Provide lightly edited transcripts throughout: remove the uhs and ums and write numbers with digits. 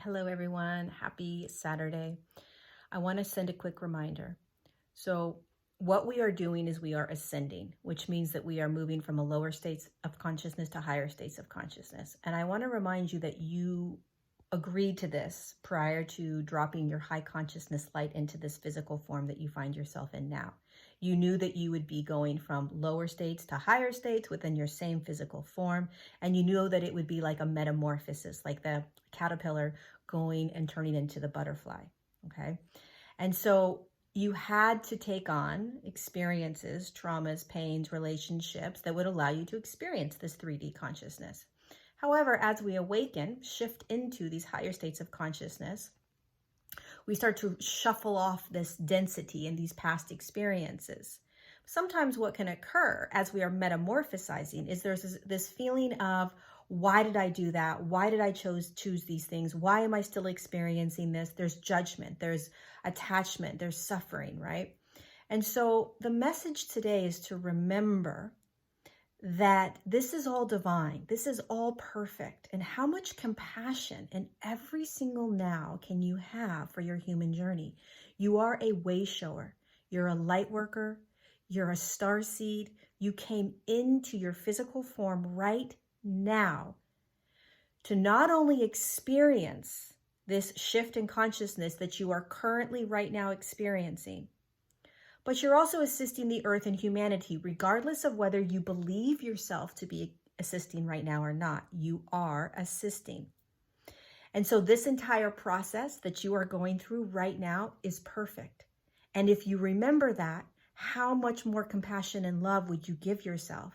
Hello, everyone. Happy Saturday. I want to send a quick reminder. So, what we are doing is we are ascending, which means that we are moving from a lower states of consciousness to higher states of consciousness. And I want to remind you that you agreed to this prior to dropping your high consciousness light into this physical form that you find yourself in now. You knew that you would be going from lower states to higher states within your same physical form. And you knew that it would be like a metamorphosis, like the caterpillar going and turning into the butterfly. Okay. And so you had to take on experiences, traumas, pains, relationships that would allow you to experience this 3D consciousness. However, as we awaken, shift into these higher states of consciousness, we start to shuffle off this density in these past experiences. Sometimes what can occur as we are metamorphosizing is there's this feeling of, why did I do that? Why did I choose these things? Why am I still experiencing this? There's judgment, there's attachment, there's suffering, right? And so the message today is to remember that this is all divine. This is all perfect. And how much compassion in every single now can you have for your human journey? You are a way shower. You're a light worker. You're a star seed. You came into your physical form right now to not only experience this shift in consciousness that you are currently right now experiencing, but you're also assisting the earth and humanity, regardless of whether you believe yourself to be assisting right now or not. You are assisting. And so this entire process that you are going through right now is perfect. And if you remember that, how much more compassion and love would you give yourself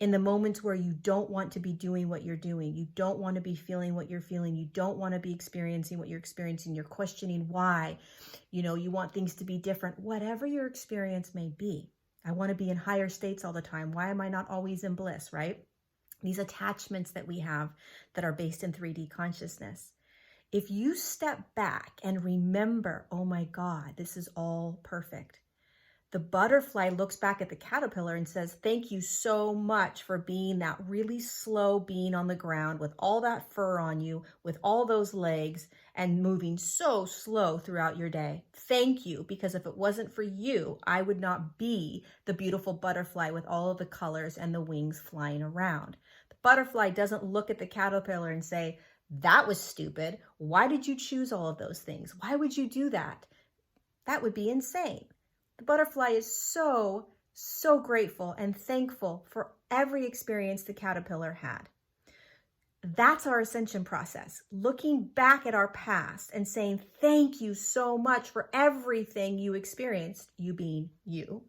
in the moments where you don't want to be doing what you're doing? You don't want to be feeling what you're feeling. You don't want to be experiencing what you're experiencing. You're questioning why. You want things to be different. Whatever your experience may be. I want to be in higher states all the time. Why am I not always in bliss, right? These attachments that we have that are based in 3D consciousness. If you step back and remember, oh my God, this is all perfect. The butterfly looks back at the caterpillar and says, thank you so much for being that really slow being on the ground with all that fur on you, with all those legs, and moving so slow throughout your day. Thank you, because if it wasn't for you, I would not be the beautiful butterfly with all of the colors and the wings flying around. The butterfly doesn't look at the caterpillar and say, that was stupid. Why did you choose all of those things? Why would you do that? That would be insane. The butterfly is so grateful and thankful for every experience the caterpillar had. That's our ascension process, looking back at our past and saying, thank you so much for everything you experienced, you being you,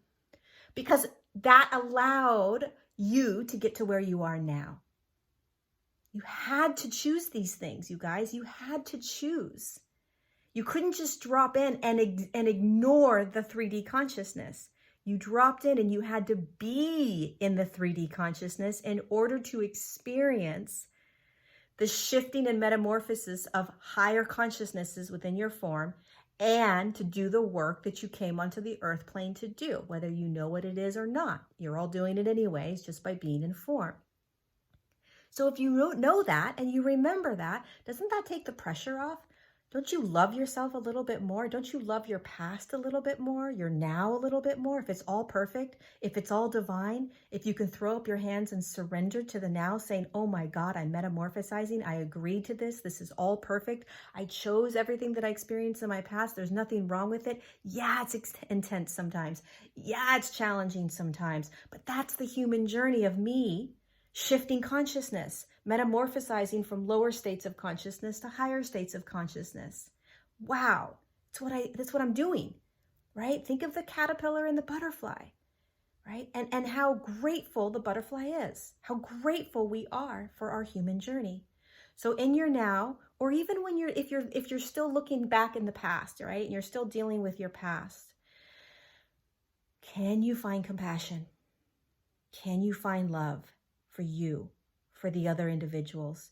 because that allowed you to get to where you are now. You had to choose these things, you guys. You had to choose. You couldn't just drop in and ignore the 3D consciousness. You dropped in and you had to be in the 3D consciousness in order to experience the shifting and metamorphosis of higher consciousnesses within your form, and to do the work that you came onto the earth plane to do, whether you know what it is or not. You're all doing it anyways, just by being in form. So if you know that and you remember that, doesn't that take the pressure off? Don't you love yourself a little bit more? Don't you love your past a little bit more? Your now a little bit more? If it's all perfect, if it's all divine, if you can throw up your hands and surrender to the now, saying, oh my God, I'm metamorphosizing. I agreed to this. This is all perfect. I chose everything that I experienced in my past. There's nothing wrong with it. Yeah, it's intense sometimes. Yeah, it's challenging sometimes. But that's the human journey of me shifting consciousness, metamorphosizing from lower states of consciousness to higher states of consciousness. Wow, that's what I'm doing, right? Think of the caterpillar and the butterfly, right? And how grateful the butterfly is, how grateful we are for our human journey. So in your now, or even when if you're still looking back in the past, right? And you're still dealing with your past, can you find compassion? Can you find love? For you, for the other individuals?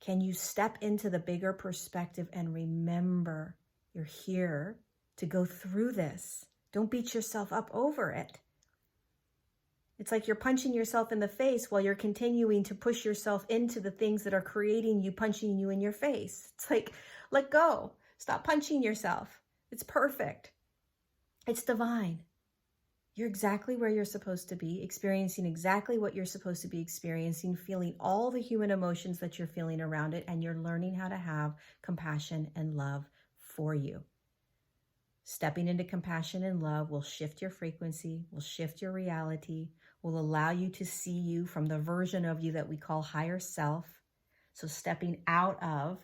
Can you step into the bigger perspective and remember you're here to go through this? Don't beat yourself up over it. It's like you're punching yourself in the face while you're continuing to push yourself into the things that are creating you, punching you in your face. It's like, let go. Stop punching yourself. It's perfect. It's divine. You're exactly where you're supposed to be, experiencing exactly what you're supposed to be experiencing, feeling all the human emotions that you're feeling around it, and you're learning how to have compassion and love for you. Stepping into compassion and love will shift your frequency, will shift your reality, will allow you to see you from the version of you that we call higher self. So stepping out of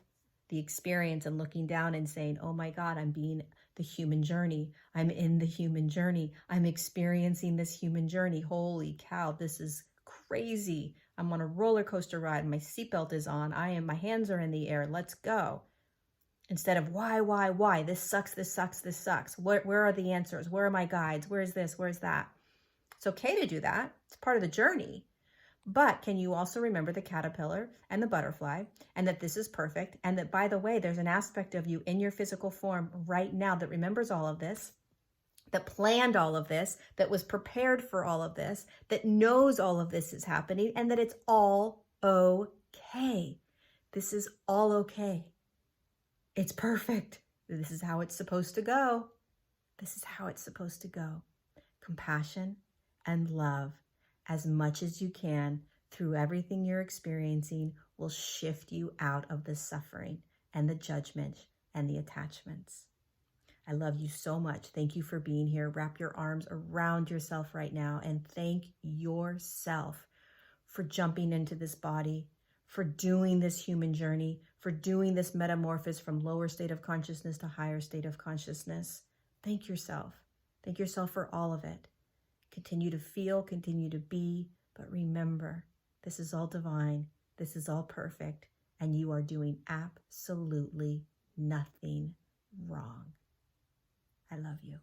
the experience and looking down and saying, oh my God, I'm being the human journey. I'm in the human journey. I'm experiencing this human journey. Holy cow, this is crazy. I'm on a roller coaster ride and my seatbelt is on. My hands are in the air. Let's go. Instead of why? This sucks, this sucks, this sucks. Where are the answers? Where are my guides? Where's this? Where's that? It's okay to do that. It's part of the journey. But can you also remember the caterpillar and the butterfly, and that this is perfect, and that, by the way, there's an aspect of you in your physical form right now that remembers all of this, that planned all of this, that was prepared for all of this, that knows all of this is happening, and that it's all okay. This is all okay. It's perfect. This is how it's supposed to go. This is how it's supposed to go. Compassion and love, as much as you can, through everything you're experiencing, will shift you out of the suffering and the judgment and the attachments. I love you so much. Thank you for being here. Wrap your arms around yourself right now and thank yourself for jumping into this body, for doing this human journey, for doing this metamorphosis from lower state of consciousness to higher state of consciousness. Thank yourself. Thank yourself for all of it. Continue to feel, continue to be, but remember, this is all divine, this is all perfect, and you are doing absolutely nothing wrong. I love you.